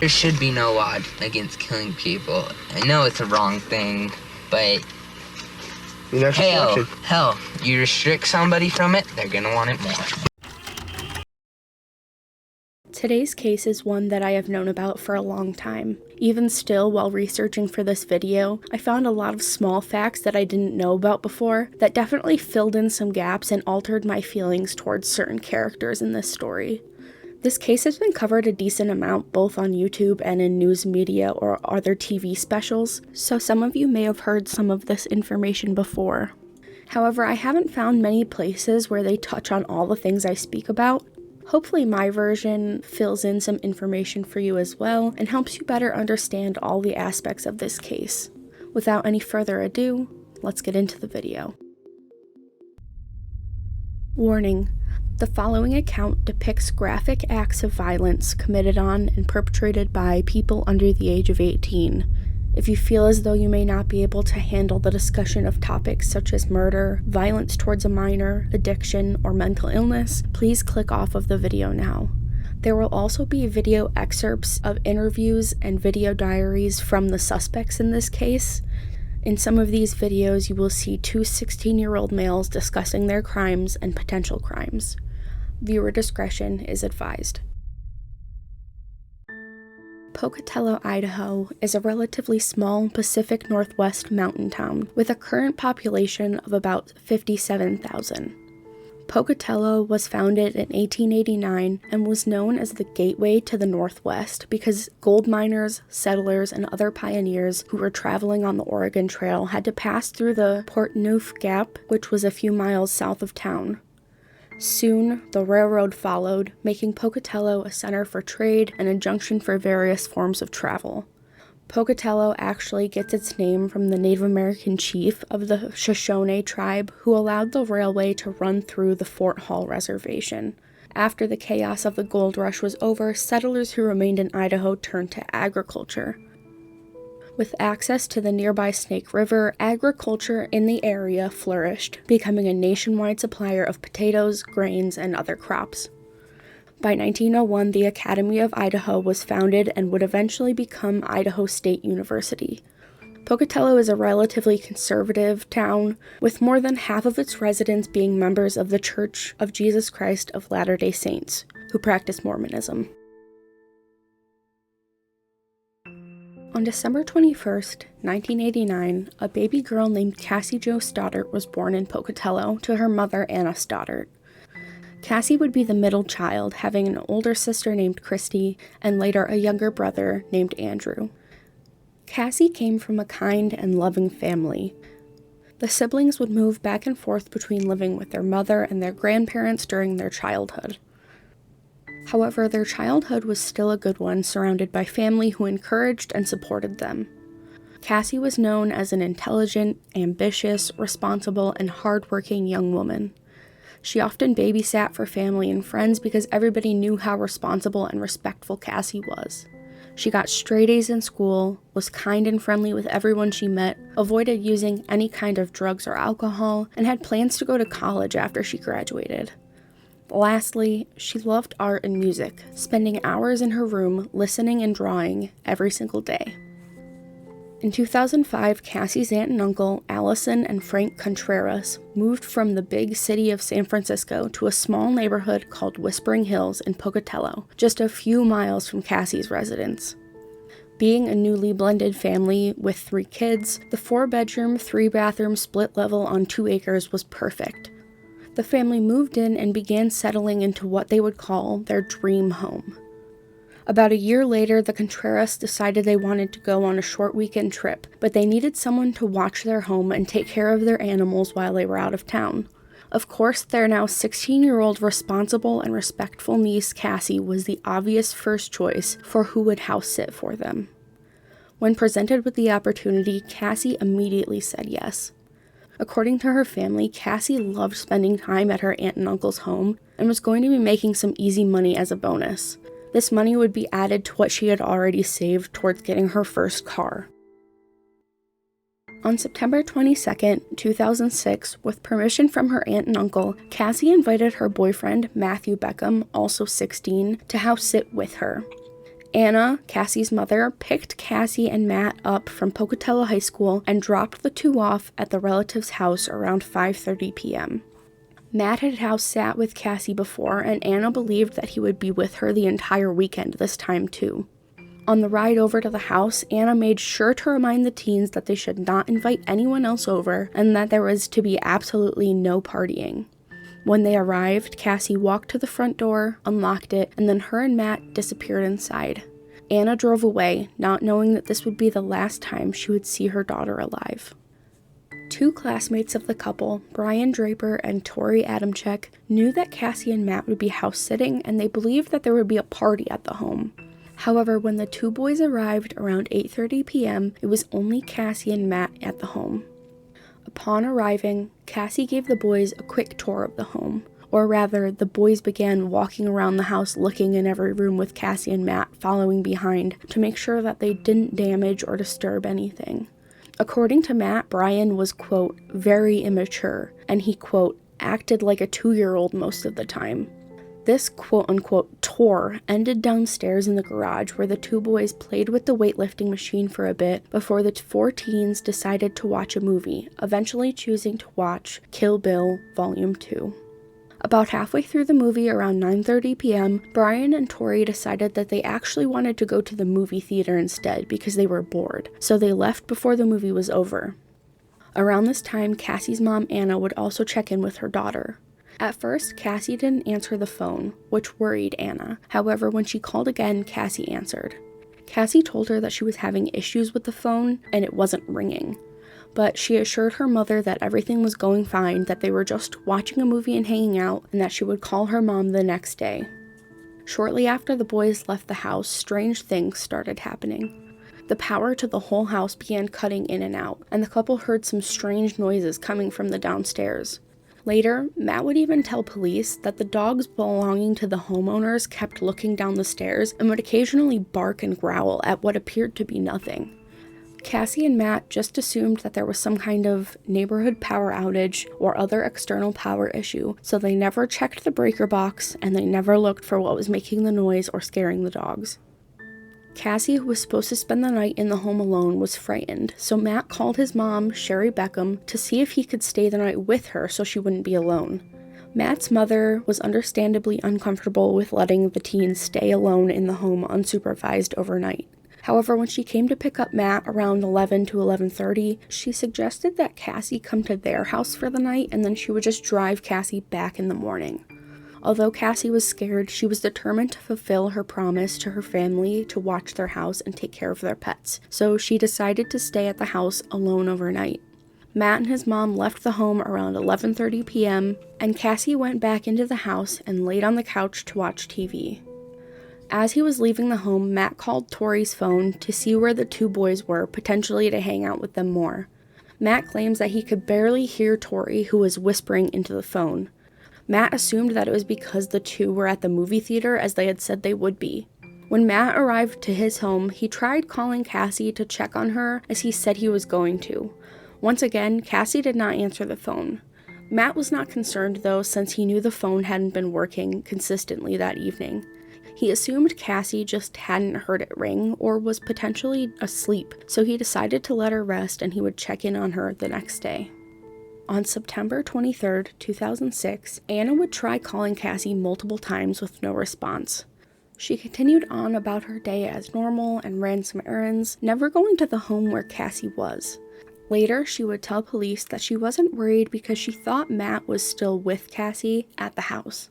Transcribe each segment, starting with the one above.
There should be no law against killing people. I know it's a wrong thing, but hell, you restrict somebody from it, they're gonna want it more. Today's case is one that I have known about for a long time. Even still, while researching for this video, I found a lot of small facts that I didn't know about before that definitely filled in some gaps and altered my feelings towards certain characters in this story. This case has been covered a decent amount both on YouTube and in news media or other TV specials, so some of you may have heard some of this information before. However, I haven't found many places where they touch on all the things I speak about. Hopefully my version fills in some information for you as well and helps you better understand all the aspects of this case. Without any further ado, let's get into the video. Warning: the following account depicts graphic acts of violence committed on and perpetrated by people under the age of 18. If you feel as though you may not be able to handle the discussion of topics such as murder, violence towards a minor, addiction, or mental illness, please click off of the video now. There will also be video excerpts of interviews and video diaries from the suspects in this case. In some of these videos, you will see two 16-year-old males discussing their crimes and potential crimes. Viewer discretion is advised. Pocatello, Idaho is a relatively small Pacific Northwest mountain town with a current population of about 57,000. Pocatello was founded in 1889 and was known as the gateway to the Northwest because gold miners, settlers, and other pioneers who were traveling on the Oregon Trail had to pass through the Port Neuf Gap, which was a few miles south of town. Soon, the railroad followed, making Pocatello a center for trade and a junction for various forms of travel. Pocatello actually gets its name from the Native American chief of the Shoshone tribe who allowed the railway to run through the Fort Hall Reservation. After the chaos of the gold rush was over, settlers who remained in Idaho turned to agriculture. With access to the nearby Snake River, agriculture in the area flourished, becoming a nationwide supplier of potatoes, grains, and other crops. By 1901, the Academy of Idaho was founded and would eventually become Idaho State University. Pocatello is a relatively conservative town, with more than half of its residents being members of the Church of Jesus Christ of Latter-day Saints, who practice Mormonism. On December 21st, 1989, a baby girl named Cassie Jo Stoddart was born in Pocatello to her mother, Anna Stoddart. Cassie would be the middle child, having an older sister named Christy and later a younger brother named Andrew. Cassie came from a kind and loving family. The siblings would move back and forth between living with their mother and their grandparents during their childhood. However, their childhood was still a good one, surrounded by family who encouraged and supported them. Cassie was known as an intelligent, ambitious, responsible, and hardworking young woman. She often babysat for family and friends because everybody knew how responsible and respectful Cassie was. She got straight A's in school, was kind and friendly with everyone she met, avoided using any kind of drugs or alcohol, and had plans to go to college after she graduated. Lastly, she loved art and music, spending hours in her room listening and drawing every single day. In 2005, Cassie's aunt and uncle, Allison and Frank Contreras, moved from the big city of San Francisco to a small neighborhood called Whispering Hills in Pocatello, just a few miles from Cassie's residence. Being a newly blended family with 3 kids, the 4-bedroom, 3-bathroom split level on 2 acres was perfect. The family moved in and began settling into what they would call their dream home. About a year later, the Contreras decided they wanted to go on a short weekend trip, but they needed someone to watch their home and take care of their animals while they were out of town. Of course, their now 16-year-old responsible and respectful niece, Cassie, was the obvious first choice for who would house sit for them. When presented with the opportunity, Cassie immediately said yes. According to her family, Cassie loved spending time at her aunt and uncle's home and was going to be making some easy money as a bonus. This money would be added to what she had already saved towards getting her first car. On September 22, 2006, with permission from her aunt and uncle, Cassie invited her boyfriend, Matthew Beckham, also 16, to house sit with her. Anna, Cassie's mother, picked Cassie and Matt up from Pocatello High School and dropped the two off at the relative's house around 5:30 p.m. Matt had house sat with Cassie before, and Anna believed that he would be with her the entire weekend this time too. On the ride over to the house, Anna made sure to remind the teens that they should not invite anyone else over and that there was to be absolutely no partying. When they arrived, Cassie walked to the front door, unlocked it, and then her and Matt disappeared inside. Anna drove away, not knowing that this would be the last time she would see her daughter alive. Two classmates of the couple, Brian Draper and Tori Adamcik, knew that Cassie and Matt would be house-sitting, and they believed that there would be a party at the home. However, when the two boys arrived around 8:30 p.m., it was only Cassie and Matt at the home. Upon arriving, Cassie gave the boys a quick tour of the home. Or rather, the boys began walking around the house looking in every room with Cassie and Matt following behind to make sure that they didn't damage or disturb anything. According to Matt, Brian was, quote, very immature, and he, quote, acted like a 2-year-old most of the time. This quote-unquote tour ended downstairs in the garage where the two boys played with the weightlifting machine for a bit before the four teens decided to watch a movie, eventually choosing to watch Kill Bill Volume 2. About halfway through the movie, around 9:30 p.m., Brian and Tori decided that they actually wanted to go to the movie theater instead because they were bored, so they left before the movie was over. Around this time, Cassie's mom, Anna, would also check in with her daughter. At first, Cassie didn't answer the phone, which worried Anna. However, when she called again, Cassie answered. Cassie told her that she was having issues with the phone and it wasn't ringing. But she assured her mother that everything was going fine, that they were just watching a movie and hanging out, and that she would call her mom the next day. Shortly after the boys left the house, strange things started happening. The power to the whole house began cutting in and out, and the couple heard some strange noises coming from the downstairs. Later, Matt would even tell police that the dogs belonging to the homeowners kept looking down the stairs and would occasionally bark and growl at what appeared to be nothing. Cassie and Matt just assumed that there was some kind of neighborhood power outage or other external power issue, so they never checked the breaker box and they never looked for what was making the noise or scaring the dogs. Cassie, who was supposed to spend the night in the home alone, was frightened, so Matt called his mom, Sherry Beckham, to see if he could stay the night with her so she wouldn't be alone. Matt's mother was understandably uncomfortable with letting the teens stay alone in the home unsupervised overnight. However, when she came to pick up Matt around 11 to 11:30, she suggested that Cassie come to their house for the night and then she would just drive Cassie back in the morning. Although Cassie was scared, she was determined to fulfill her promise to her family to watch their house and take care of their pets, so she decided to stay at the house alone overnight. Matt and his mom left the home around 11:30 p.m., and Cassie went back into the house and laid on the couch to watch TV. As he was leaving the home, Matt called Tori's phone to see where the two boys were, potentially to hang out with them more. Matt claims that he could barely hear Tori, who was whispering into the phone. Matt assumed that it was because the two were at the movie theater as they had said they would be. When Matt arrived to his home, he tried calling Cassie to check on her as he said he was going to. Once again, Cassie did not answer the phone. Matt was not concerned though, since he knew the phone hadn't been working consistently that evening. He assumed Cassie just hadn't heard it ring or was potentially asleep, so he decided to let her rest and he would check in on her the next day. On September 23, 2006, Anna would try calling Cassie multiple times with no response. She continued on about her day as normal and ran some errands, never going to the home where Cassie was. Later, she would tell police that she wasn't worried because she thought Matt was still with Cassie at the house.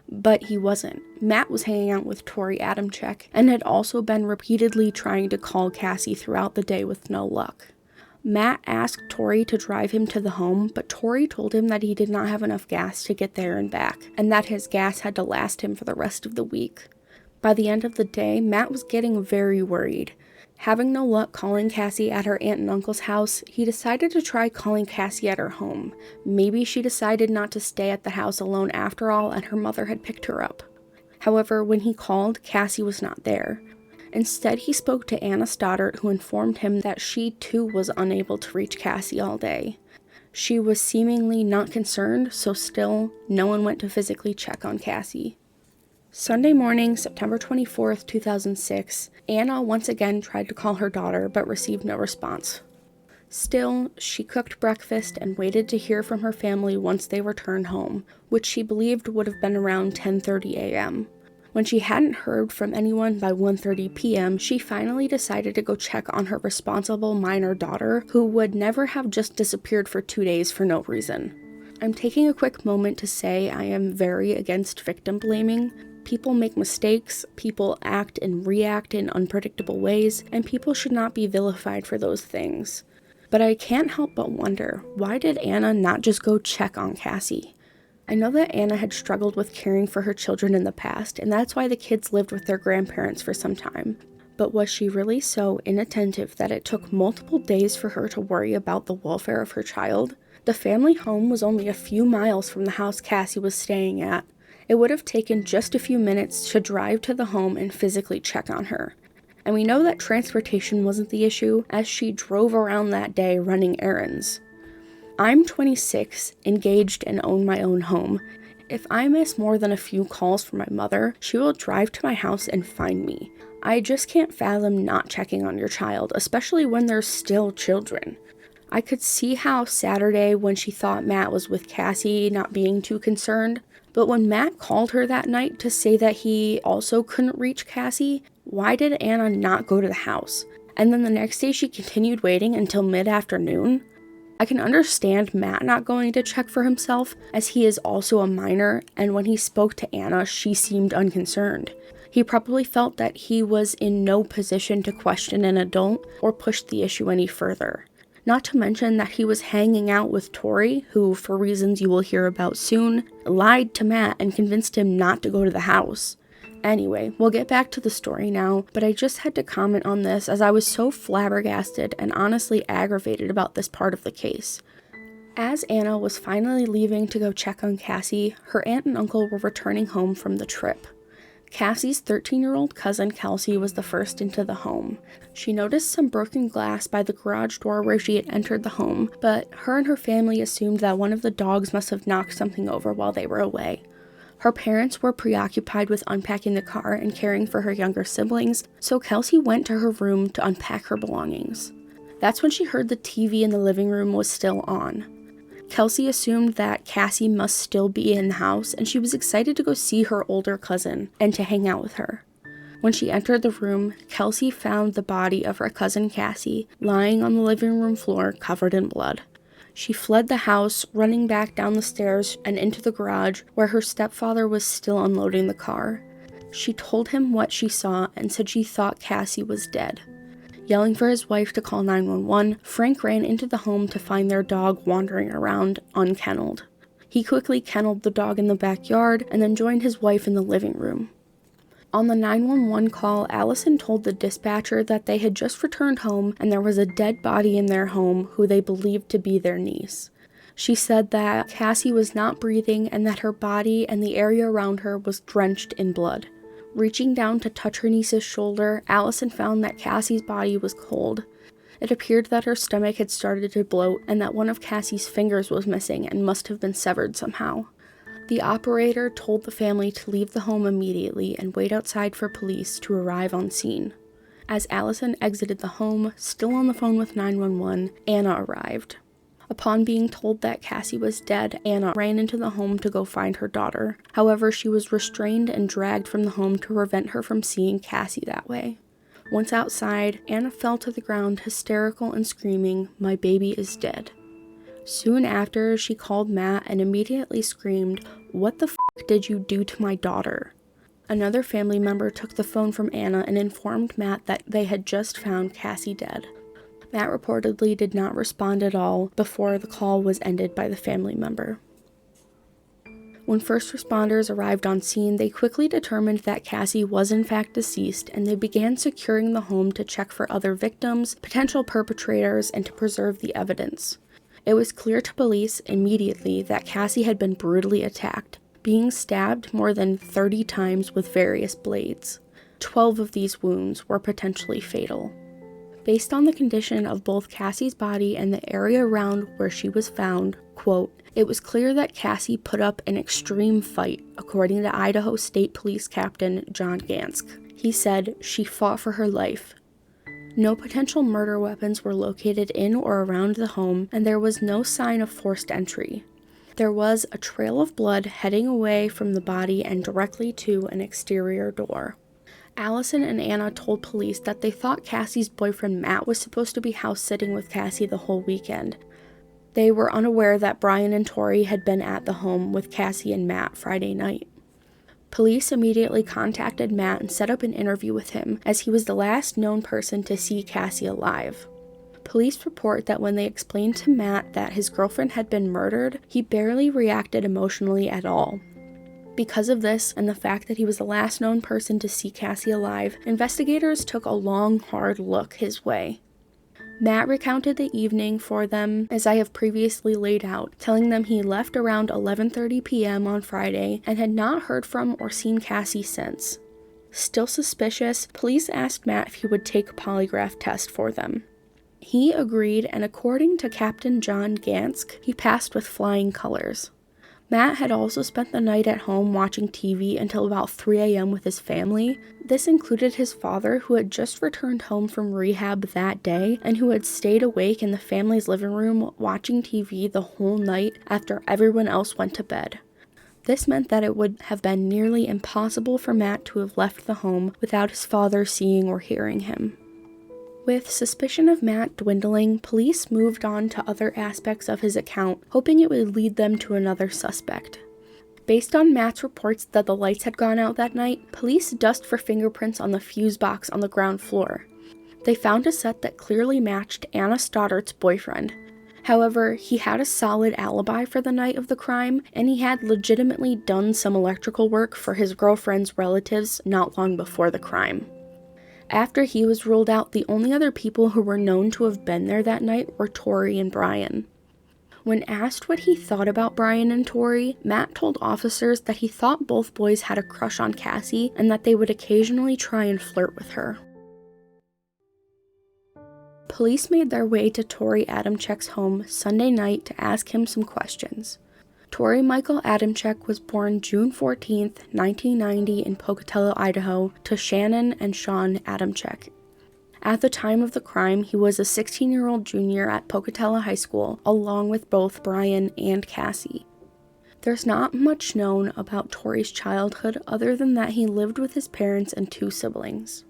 But he wasn't. Matt was hanging out with Tori Adamcik and had also been repeatedly trying to call Cassie throughout the day with no luck. Matt asked Tori to drive him to the home, but Tori told him that he did not have enough gas to get there and back, and that his gas had to last him for the rest of the week. By the end of the day, Matt was getting very worried. Having no luck calling Cassie at her aunt and uncle's house, he decided to try calling Cassie at her home. Maybe she decided not to stay at the house alone after all, and her mother had picked her up. However, when he called, Cassie was not there. Instead, he spoke to Anna Stoddart, who informed him that she too was unable to reach Cassie all day. She was seemingly not concerned, so still, no one went to physically check on Cassie. Sunday morning, September 24th, 2006, Anna once again tried to call her daughter but received no response. Still, she cooked breakfast and waited to hear from her family once they returned home, which she believed would have been around 10:30 a.m. When she hadn't heard from anyone by 1:30 p.m., she finally decided to go check on her responsible minor daughter, who would never have just disappeared for 2 days for no reason. I'm taking a quick moment to say I am very against victim blaming. People make mistakes, people act and react in unpredictable ways, and people should not be vilified for those things. But I can't help but wonder, why did Anna not just go check on Cassie? I know that Anna had struggled with caring for her children in the past, and that's why the kids lived with their grandparents for some time. But was she really so inattentive that it took multiple days for her to worry about the welfare of her child? The family home was only a few miles from the house Cassie was staying at. It would have taken just a few minutes to drive to the home and physically check on her. And we know that transportation wasn't the issue, as she drove around that day running errands. I'm 26, engaged, and own my own home. If I miss more than a few calls from my mother, she will drive to my house and find me. I just can't fathom not checking on your child, especially when they're still children. I could see how Saturday, when she thought Matt was with Cassie, not being too concerned, but when Matt called her that night to say that he also couldn't reach Cassie, why did Anna not go to the house? And then the next day she continued waiting until mid-afternoon? I can understand Matt not going to check for himself, as he is also a minor, and when he spoke to Anna, she seemed unconcerned. He probably felt that he was in no position to question an adult or push the issue any further. Not to mention that he was hanging out with Tori, who, for reasons you will hear about soon, lied to Matt and convinced him not to go to the house. Anyway, we'll get back to the story now, but I just had to comment on this as I was so flabbergasted and honestly aggravated about this part of the case. As Anna was finally leaving to go check on Cassie, her aunt and uncle were returning home from the trip. Cassie's 13-year-old cousin Kelsey was the first into the home. She noticed some broken glass by the garage door where she had entered the home, but her and her family assumed that one of the dogs must have knocked something over while they were away. Her parents were preoccupied with unpacking the car and caring for her younger siblings, so Kelsey went to her room to unpack her belongings. That's when she heard the TV in the living room was still on. Kelsey assumed that Cassie must still be in the house, and she was excited to go see her older cousin and to hang out with her. When she entered the room, Kelsey found the body of her cousin Cassie lying on the living room floor covered in blood. She fled the house, running back down the stairs and into the garage where her stepfather was still unloading the car. She told him what she saw and said she thought Cassie was dead. Yelling for his wife to call 911, Frank ran into the home to find their dog wandering around, unkennelled. He quickly kennelled the dog in the backyard and then joined his wife in the living room. On the 911 call, Allison told the dispatcher that they had just returned home and there was a dead body in their home who they believed to be their niece. She said that Cassie was not breathing and that her body and the area around her was drenched in blood. Reaching down to touch her niece's shoulder, Allison found that Cassie's body was cold. It appeared that her stomach had started to bloat and that one of Cassie's fingers was missing and must have been severed somehow. The operator told the family to leave the home immediately and wait outside for police to arrive on scene. As Allison exited the home, still on the phone with 911, Anna arrived. Upon being told that Cassie was dead, Anna ran into the home to go find her daughter. However, she was restrained and dragged from the home to prevent her from seeing Cassie that way. Once outside, Anna fell to the ground, hysterical and screaming, "My baby is dead." Soon after, she called Matt and immediately screamed, "What the f*** did you do to my daughter?" Another family member took the phone from Anna and informed Matt that they had just found Cassie dead. Matt reportedly did not respond at all before the call was ended by the family member. When first responders arrived on scene, they quickly determined that Cassie was in fact deceased, and they began securing the home to check for other victims, potential perpetrators, and to preserve the evidence. It was clear to police immediately that Cassie had been brutally attacked, being stabbed more than 30 times with various blades. 12 of these wounds were potentially fatal. Based on the condition of both Cassie's body and the area around where she was found, Quote, "It was clear that Cassie put up an extreme fight," according to Idaho State Police Captain John Gansk. He said, "She fought for her life." No potential murder weapons were located in or around the home, and there was no sign of forced entry. There was a trail of blood heading away from the body and directly to an exterior door. Allison and Anna told police that they thought Cassie's boyfriend Matt was supposed to be house-sitting with Cassie the whole weekend. They were unaware that Brian and Tori had been at the home with Cassie and Matt Friday night. Police immediately contacted Matt and set up an interview with him, as he was the last known person to see Cassie alive. Police report that when they explained to Matt that his girlfriend had been murdered, he barely reacted emotionally at all. Because of this, and the fact that he was the last known person to see Cassie alive, investigators took a long, hard look his way. Matt recounted the evening for them as I have previously laid out, telling them he left around 11:30 p.m. on Friday and had not heard from or seen Cassie since. Still suspicious, police asked Matt if he would take a polygraph test for them. He agreed, and according to Captain John Gansk, he passed with flying colors. Matt had also spent the night at home watching TV until about 3 a.m. with his family. This included his father, who had just returned home from rehab that day and who had stayed awake in the family's living room watching TV the whole night after everyone else went to bed. This meant that it would have been nearly impossible for Matt to have left the home without his father seeing or hearing him. With suspicion of Matt dwindling, police moved on to other aspects of his account, hoping it would lead them to another suspect. Based on Matt's reports that the lights had gone out that night, police dusted for fingerprints on the fuse box on the ground floor. They found a set that clearly matched Anna Stoddart's boyfriend. However, he had a solid alibi for the night of the crime, and he had legitimately done some electrical work for his girlfriend's relatives not long before the crime. After he was ruled out, the only other people who were known to have been there that night were Tori and Brian. When asked what he thought about Brian and Tori, Matt told officers that he thought both boys had a crush on Cassie and that they would occasionally try and flirt with her. Police made their way to Torey Adamcik's home Sunday night to ask him some questions. Torey Michael Adamcik was born June 14, 1990 in Pocatello, Idaho, to Shannon and Sean Adamcik. At the time of the crime, he was a 16-year-old junior at Pocatello High School, along with both Brian and Cassie. There's not much known about Tori's childhood other than that he lived with his parents and 2 siblings.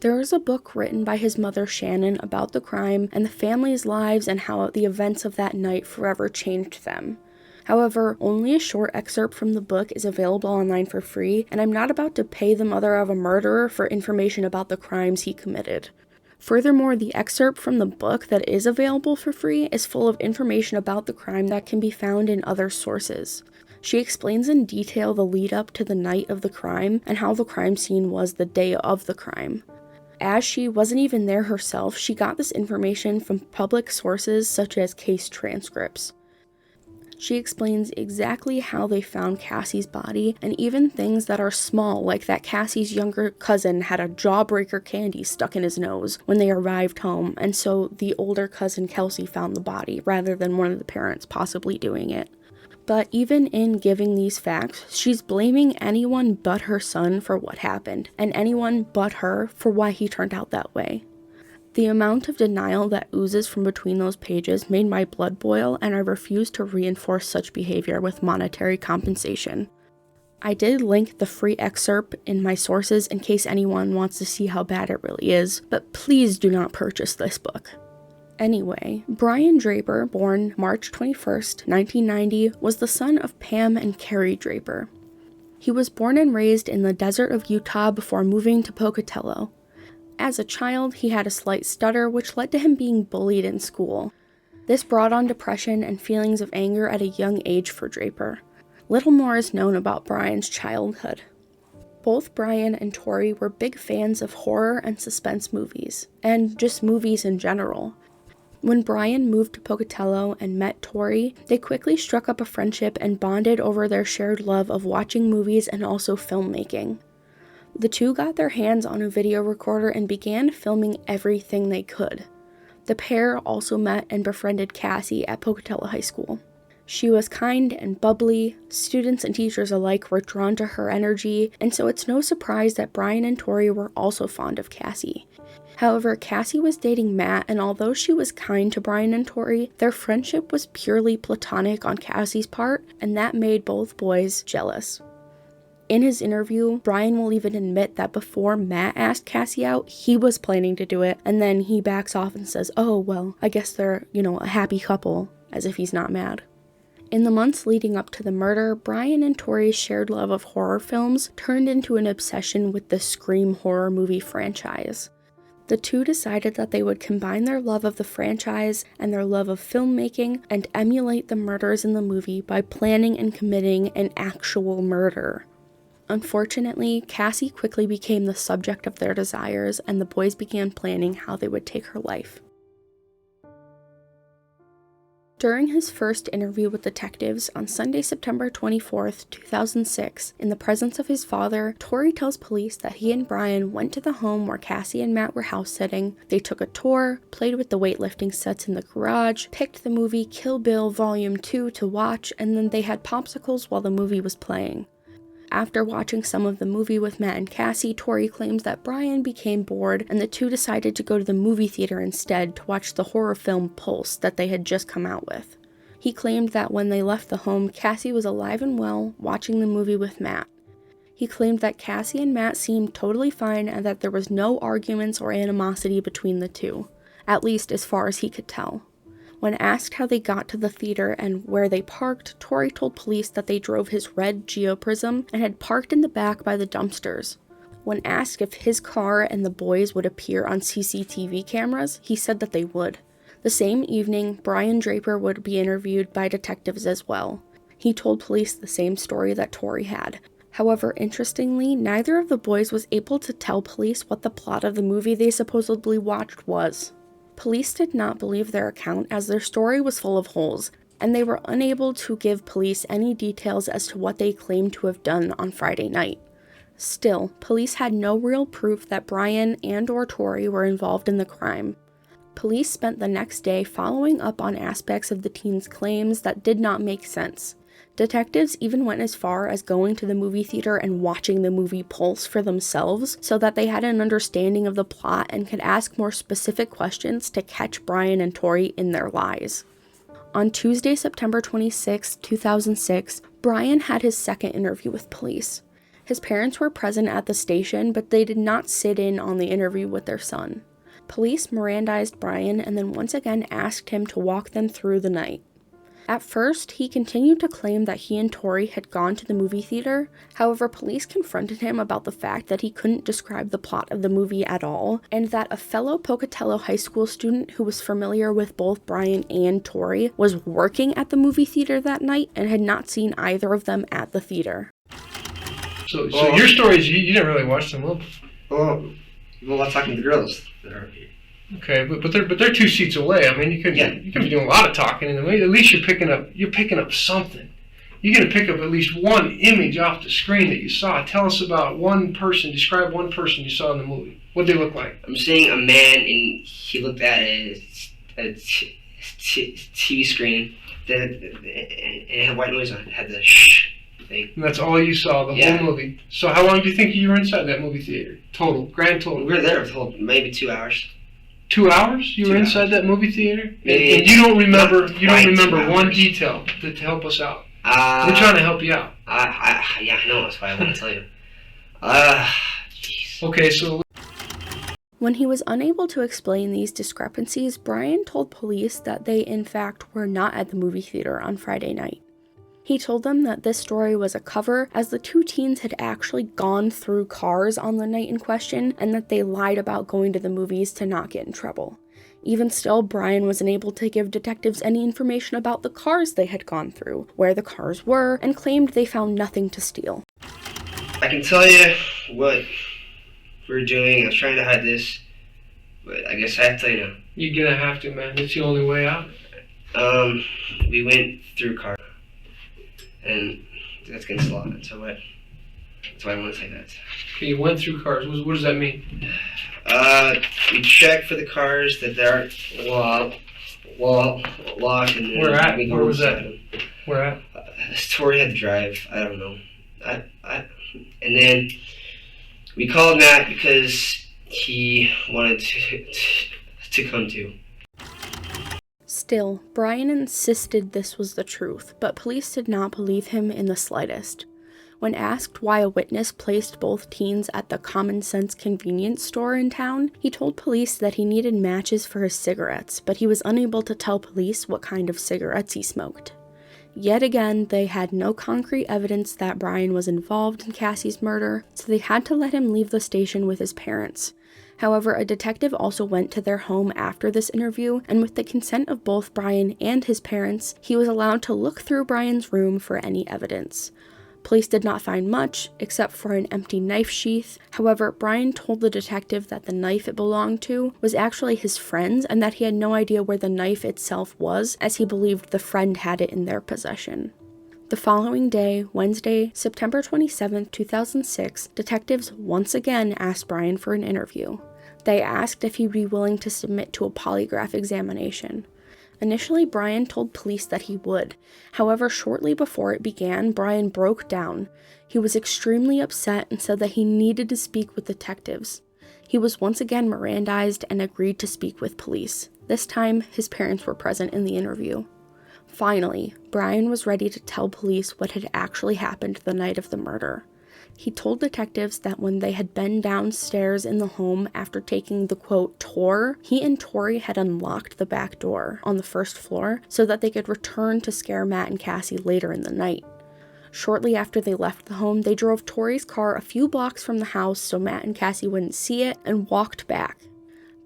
There is a book written by his mother Shannon about the crime and the family's lives and how the events of that night forever changed them. However, only a short excerpt from the book is available online for free, and I'm not about to pay the mother of a murderer for information about the crimes he committed. Furthermore, the excerpt from the book that is available for free is full of information about the crime that can be found in other sources. She explains in detail the lead up to the night of the crime and how the crime scene was the day of the crime. As she wasn't even there herself, she got this information from public sources such as case transcripts. She explains exactly how they found Cassie's body, and even things that are small, like that Cassie's younger cousin had a jawbreaker candy stuck in his nose when they arrived home, and so the older cousin Kelsey found the body, rather than one of the parents possibly doing it. But even in giving these facts, she's blaming anyone but her son for what happened, and anyone but her for why he turned out that way. The amount of denial that oozes from between those pages made my blood boil, and I refused to reinforce such behavior with monetary compensation. I did link the free excerpt in my sources in case anyone wants to see how bad it really is, but please do not purchase this book. Anyway, Brian Draper, born March 21st, 1990, was the son of Pam and Carrie Draper. He was born and raised in the desert of Utah before moving to Pocatello. As a child, he had a slight stutter, which led to him being bullied in school. This brought on depression and feelings of anger at a young age for Draper. Little more is known about Brian's childhood. Both Brian and Tori were big fans of horror and suspense movies, and just movies in general. When Brian moved to Pocatello and met Tori, they quickly struck up a friendship and bonded over their shared love of watching movies and also filmmaking. The two got their hands on a video recorder and began filming everything they could. The pair also met and befriended Cassie at Pocatello High School. She was kind and bubbly, students and teachers alike were drawn to her energy, and so it's no surprise that Brian and Tori were also fond of Cassie. However, Cassie was dating Matt, and although she was kind to Brian and Tori, their friendship was purely platonic on Cassie's part, and that made both boys jealous. In his interview, Brian will even admit that before Matt asked Cassie out, he was planning to do it, and then he backs off and says, "Oh, well, I guess they're, a happy couple," as if he's not mad. In the months leading up to the murder, Brian and Tori's shared love of horror films turned into an obsession with the Scream horror movie franchise. The two decided that they would combine their love of the franchise and their love of filmmaking and emulate the murders in the movie by planning and committing an actual murder. Unfortunately, Cassie quickly became the subject of their desires, and the boys began planning how they would take her life. During his first interview with detectives on Sunday, September 24th, 2006, in the presence of his father, Torey tells police that he and Brian went to the home where Cassie and Matt were house sitting. They took a tour, played with the weightlifting sets in the garage, picked the movie Kill Bill Volume 2 to watch, and then they had popsicles while the movie was playing. After watching some of the movie with Matt and Cassie, Tori claims that Brian became bored and the two decided to go to the movie theater instead to watch the horror film Pulse that they had just come out with. He claimed that when they left the home, Cassie was alive and well, watching the movie with Matt. He claimed that Cassie and Matt seemed totally fine and that there was no arguments or animosity between the two, at least as far as he could tell. When asked how they got to the theater and where they parked, Tori told police that they drove his red Geoprism and had parked in the back by the dumpsters. When asked if his car and the boys would appear on CCTV cameras, he said that they would. The same evening, Brian Draper would be interviewed by detectives as well. He told police the same story that Tori had. However, interestingly, neither of the boys was able to tell police what the plot of the movie they supposedly watched was. Police did not believe their account as their story was full of holes, and they were unable to give police any details as to what they claimed to have done on Friday night. Still, police had no real proof that Brian and/or Tori were involved in the crime. Police spent the next day following up on aspects of the teens' claims that did not make sense. Detectives even went as far as going to the movie theater and watching the movie Pulse for themselves so that they had an understanding of the plot and could ask more specific questions to catch Brian and Tori in their lies. On Tuesday, September 26, 2006, Brian had his second interview with police. His parents were present at the station, but they did not sit in on the interview with their son. Police Mirandized Brian and then once again asked him to walk them through the night. At first, he continued to claim that he and Tori had gone to the movie theater. However, police confronted him about the fact that he couldn't describe the plot of the movie at all, and that a fellow Pocatello high school student who was familiar with both Brian and Tori was working at the movie theater that night and had not seen either of them at the theater. So your story is you didn't really watch the movie. Well, I'm talking to the girls that are here. Okay, but they're 2 seats away. I mean, you could be doing a lot of talking, and at least you're picking up something. You're gonna pick up at least one image off the screen that you saw. Tell us about one person. Describe one person you saw in the movie. What they look like? I'm seeing a man, and he looked at a TV screen. It had white noise on it. It had the shh thing. And that's all you saw the whole movie. So how long do you think you were inside that movie theater? Grand total. We were there for maybe 2 hours. 2 hours? You were inside that movie theater? Maybe. And you don't remember one detail to help us out. We're trying to help you out. Yeah, I know. That's why I want to tell you. Okay, so... When he was unable to explain these discrepancies, Brian told police that they, in fact, were not at the movie theater on Friday night. He told them that this story was a cover, as the two teens had actually gone through cars on the night in question, and that they lied about going to the movies to not get in trouble. Even still, Brian was unable to give detectives any information about the cars they had gone through, where the cars were, and claimed they found nothing to steal. I can tell you what we were doing. I was trying to hide this, but I guess I have to tell you now. You're gonna have to, man. It's the only way out. We went through cars. And that's against the law. That's why I want to say that. Okay, you went through cars. What does that mean? We checked for the cars that they aren't wall lock, and then Where at? we go Where was inside that? him. Where at? Tori had to drive. I don't know. And then we called Matt because he wanted to come too. Still, Brian insisted this was the truth, but police did not believe him in the slightest. When asked why a witness placed both teens at the Common Sense convenience store in town, he told police that he needed matches for his cigarettes, but he was unable to tell police what kind of cigarettes he smoked. Yet again, they had no concrete evidence that Brian was involved in Cassie's murder, so they had to let him leave the station with his parents. However, a detective also went to their home after this interview, and with the consent of both Brian and his parents, he was allowed to look through Brian's room for any evidence. Police did not find much, except for an empty knife sheath. However, Brian told the detective that the knife it belonged to was actually his friend's, and that he had no idea where the knife itself was, as he believed the friend had it in their possession. The following day, Wednesday, September 27, 2006, detectives once again asked Brian for an interview. They asked if he'd be willing to submit to a polygraph examination. Initially, Brian told police that he would. However, shortly before it began, Brian broke down. He was extremely upset and said that he needed to speak with detectives. He was once again Mirandized and agreed to speak with police. This time, his parents were present in the interview. Finally, Brian was ready to tell police what had actually happened the night of the murder. He told detectives that when they had been downstairs in the home after taking the, quote, tour, he and Tori had unlocked the back door on the first floor so that they could return to scare Matt and Cassie later in the night. Shortly after they left the home, they drove Tori's car a few blocks from the house so Matt and Cassie wouldn't see it and walked back.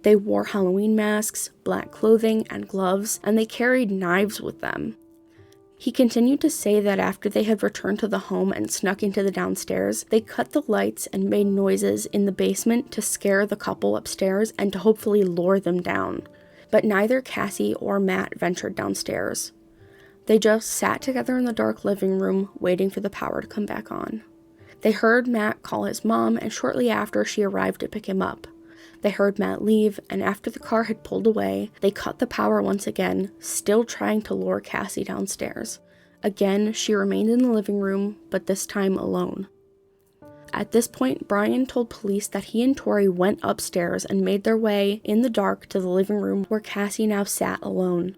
They wore Halloween masks, black clothing, and gloves, and they carried knives with them. He continued to say that after they had returned to the home and snuck into the downstairs, they cut the lights and made noises in the basement to scare the couple upstairs and to hopefully lure them down. But neither Cassie or Matt ventured downstairs. They just sat together in the dark living room, waiting for the power to come back on. They heard Matt call his mom, and shortly after, she arrived to pick him up. They heard Matt leave, and after the car had pulled away, they cut the power once again, still trying to lure Cassie downstairs. Again, she remained in the living room, but this time alone. At this point, Brian told police that he and Tori went upstairs and made their way in the dark to the living room where Cassie now sat alone.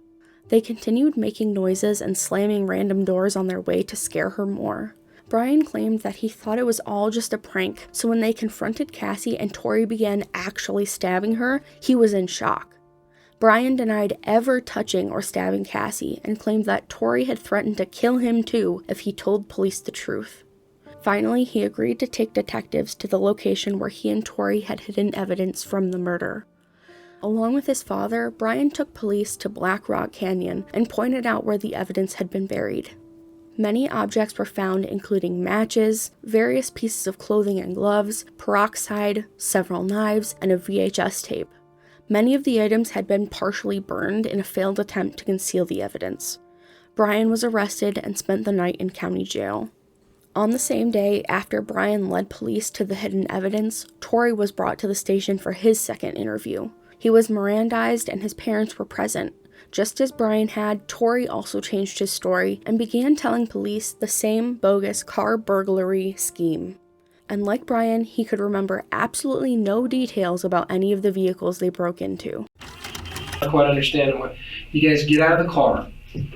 They continued making noises and slamming random doors on their way to scare her more. Brian claimed that he thought it was all just a prank, so when they confronted Cassie and Tori began actually stabbing her, he was in shock. Brian denied ever touching or stabbing Cassie and claimed that Tori had threatened to kill him too if he told police the truth. Finally, he agreed to take detectives to the location where he and Tori had hidden evidence from the murder. Along with his father, Brian took police to Black Rock Canyon and pointed out where the evidence had been buried. Many objects were found, including matches, various pieces of clothing and gloves, peroxide, several knives, and a VHS tape. Many of the items had been partially burned in a failed attempt to conceal the evidence. Brian was arrested and spent the night in county jail. On the same day, after Brian led police to the hidden evidence, Torey was brought to the station for his second interview. He was Mirandized and his parents were present. Just as Brian had, Tori also changed his story and began telling police the same bogus car burglary scheme. And like Brian, he could remember absolutely no details about any of the vehicles they broke into. Not quite understanding what you guys get out of the car.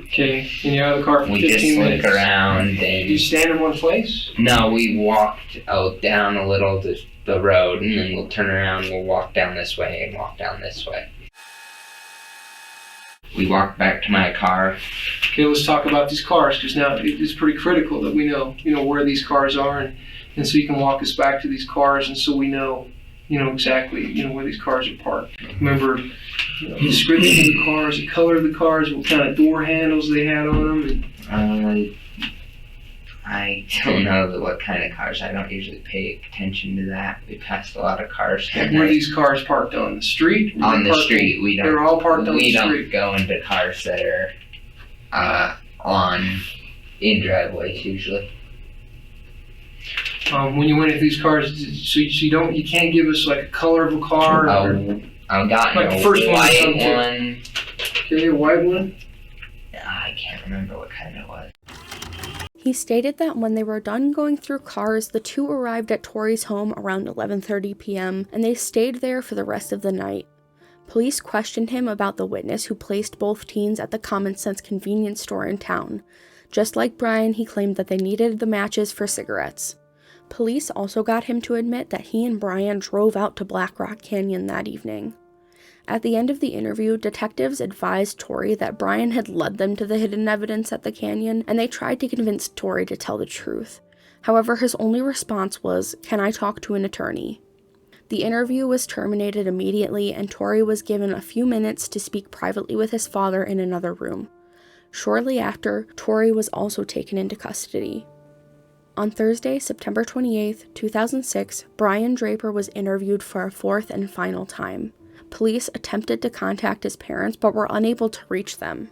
Okay, and you're out of the car for 15 minutes. We just look around and... Do you stand in one place? No, we walked out down a little the road, and then we'll turn around, we'll walk down this way and walk down this way. We walked back to my car. Okay, let's talk about these cars, because now it's pretty critical that we know, where these cars are, and so you can walk us back to these cars, and so we know, exactly, where these cars are parked. Remember, the description of the cars, the color of the cars, what kind of door handles they had on them. I don't know what kind of cars. I don't usually pay attention to that. We passed a lot of cars. Were these cars parked on the street? On the street. We don't. They're all parked on the street. We don't go into cars that are in driveways usually. When you went into these cars, so you can't give us like a color of a car. I got like no the first white one. one. Okay, Okay, white one? I can't remember what kind it was. He stated that when they were done going through cars, the two arrived at Tori's home around 11:30 p.m. and they stayed there for the rest of the night. Police questioned him about the witness who placed both teens at the Common Sense convenience store in town. Just like Brian, he claimed that they needed the matches for cigarettes. Police also got him to admit that he and Brian drove out to Black Rock Canyon that evening. At the end of the interview, detectives advised Tori that Brian had led them to the hidden evidence at the canyon, and they tried to convince Tori to tell the truth. However, his only response was, "Can I talk to an attorney?" The interview was terminated immediately, and Tori was given a few minutes to speak privately with his father in another room. Shortly after, Tori was also taken into custody. On Thursday, September 28, 2006, Brian Draper was interviewed for a fourth and final time. Police attempted to contact his parents but were unable to reach them.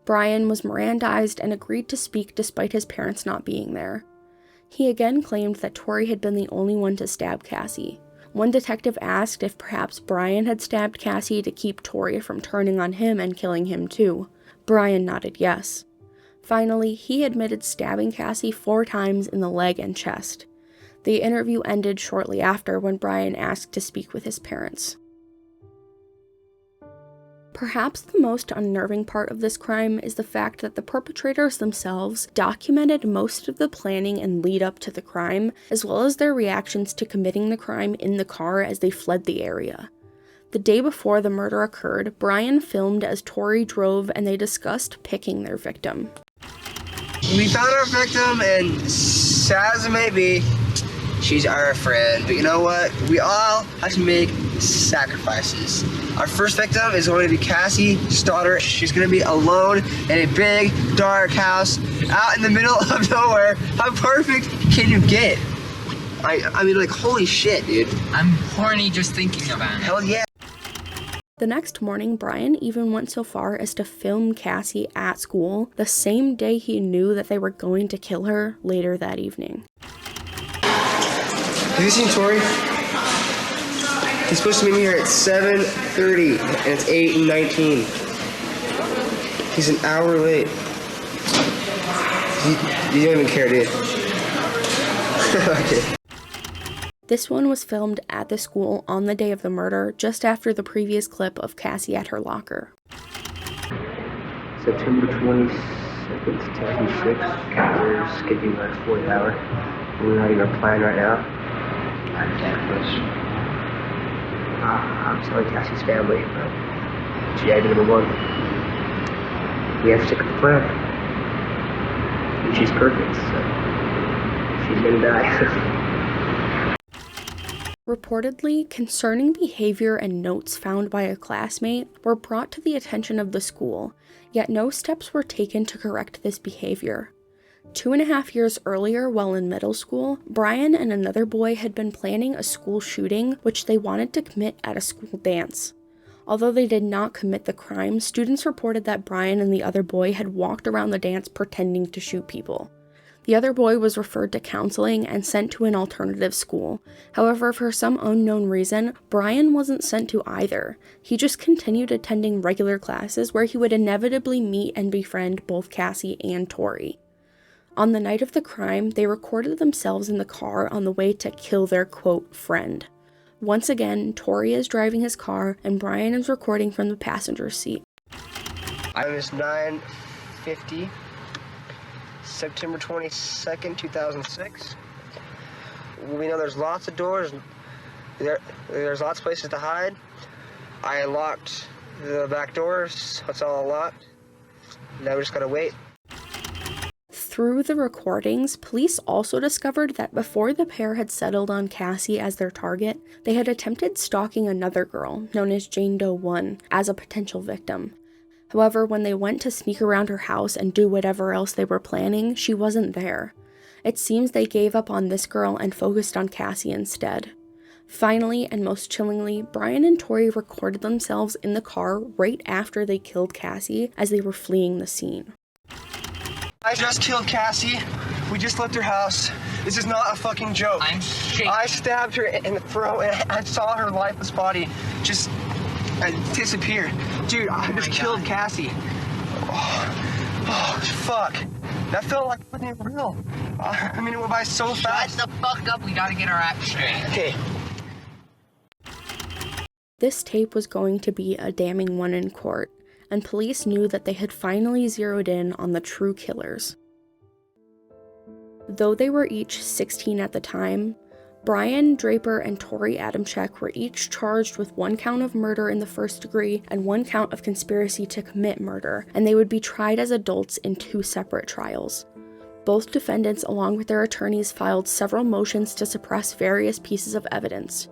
Brian was Mirandized and agreed to speak despite his parents not being there. He again claimed that Tori had been the only one to stab Cassie. One detective asked if perhaps Brian had stabbed Cassie to keep Tori from turning on him and killing him too. Brian nodded yes. Finally, he admitted stabbing Cassie 4 times in the leg and chest. The interview ended shortly after when Brian asked to speak with his parents. Perhaps the most unnerving part of this crime is the fact that the perpetrators themselves documented most of the planning and lead up to the crime, as well as their reactions to committing the crime in the car as they fled the area. The day before the murder occurred, Brian filmed as Tori drove and they discussed picking their victim. We found our victim, and sad as it may be, she's our friend. But you know what? We all have to make sacrifices. Our first victim is going to be Cassie Stoddart. She's going to be alone in a big, dark house out in the middle of nowhere. How perfect can you get? I mean, like, holy shit, dude. I'm horny just thinking about it. Hell yeah. The next morning, Brian even went so far as to film Cassie at school the same day he knew that they were going to kill her later that evening. Have you seen Tori? He's supposed to meet me here at 7:30, and it's 8:19. He's an hour late. You don't even care, dude. Okay. This one was filmed at the school on the day of the murder, just after the previous clip of Cassie at her locker. September 22nd, 2006. We're skipping our 4th hour. We're not even plan right now. I'm telling Cassie's family, but she idea number 1. We have to stick with the plan. And she's perfect, so she's gonna die. Reportedly, concerning behavior and notes found by a classmate were brought to the attention of the school, yet no steps were taken to correct this behavior. 2.5 years earlier, while in middle school, Brian and another boy had been planning a school shooting which they wanted to commit at a school dance. Although they did not commit the crime, students reported that Brian and the other boy had walked around the dance pretending to shoot people. The other boy was referred to counseling and sent to an alternative school. However, for some unknown reason, Brian wasn't sent to either. He just continued attending regular classes where he would inevitably meet and befriend both Cassie and Tori. On the night of the crime, they recorded themselves in the car on the way to kill their, quote, friend. Once again, Tori is driving his car and Brian is recording from the passenger seat. I was 9:50. September 22nd, 2006. We know there's lots of doors. There's lots of places to hide. I unlocked the back doors. It's all locked. Now we just gotta wait. Through the recordings, police also discovered that before the pair had settled on Cassie as their target, they had attempted stalking another girl, known as Jane Doe 1, as a potential victim. However, when they went to sneak around her house and do whatever else they were planning, she wasn't there. It seems they gave up on this girl and focused on Cassie instead. Finally, and most chillingly, Brian and Tori recorded themselves in the car right after they killed Cassie as they were fleeing the scene. I just killed Cassie. We just left her house. This is not a fucking joke. I'm shaking. I stabbed her in the throat and I saw her lifeless body just and disappeared. Dude, I just killed Cassie. Oh, fuck. That felt like it wasn't real. I mean, it went by so fast. Shut the fuck up. We gotta get our act straight. Okay. This tape was going to be a damning one in court, and police knew that they had finally zeroed in on the true killers. Though they were each 16 at the time, Brian, Draper, and Tori Adamcik were each charged with 1 count of murder in the first degree and 1 count of conspiracy to commit murder, and they would be tried as adults in 2 separate trials. Both defendants, along with their attorneys, filed several motions to suppress various pieces of evidence.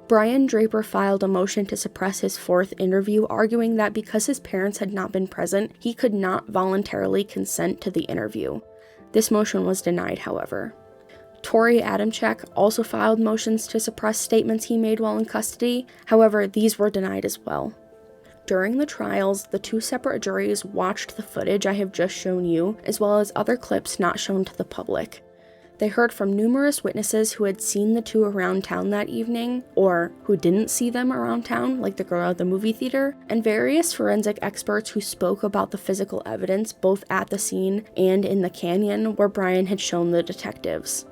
Brian Draper filed a motion to suppress his 4th interview, arguing that because his parents had not been present, he could not voluntarily consent to the interview. This motion was denied, however. Tori Adamcik also filed motions to suppress statements he made while in custody, however, these were denied as well. During the trials, the 2 separate juries watched the footage I have just shown you, as well as other clips not shown to the public. They heard from numerous witnesses who had seen the 2 around town that evening, or who didn't see them around town, like the girl at the movie theater, and various forensic experts who spoke about the physical evidence both at the scene and in the canyon where Brian had shown the detectives.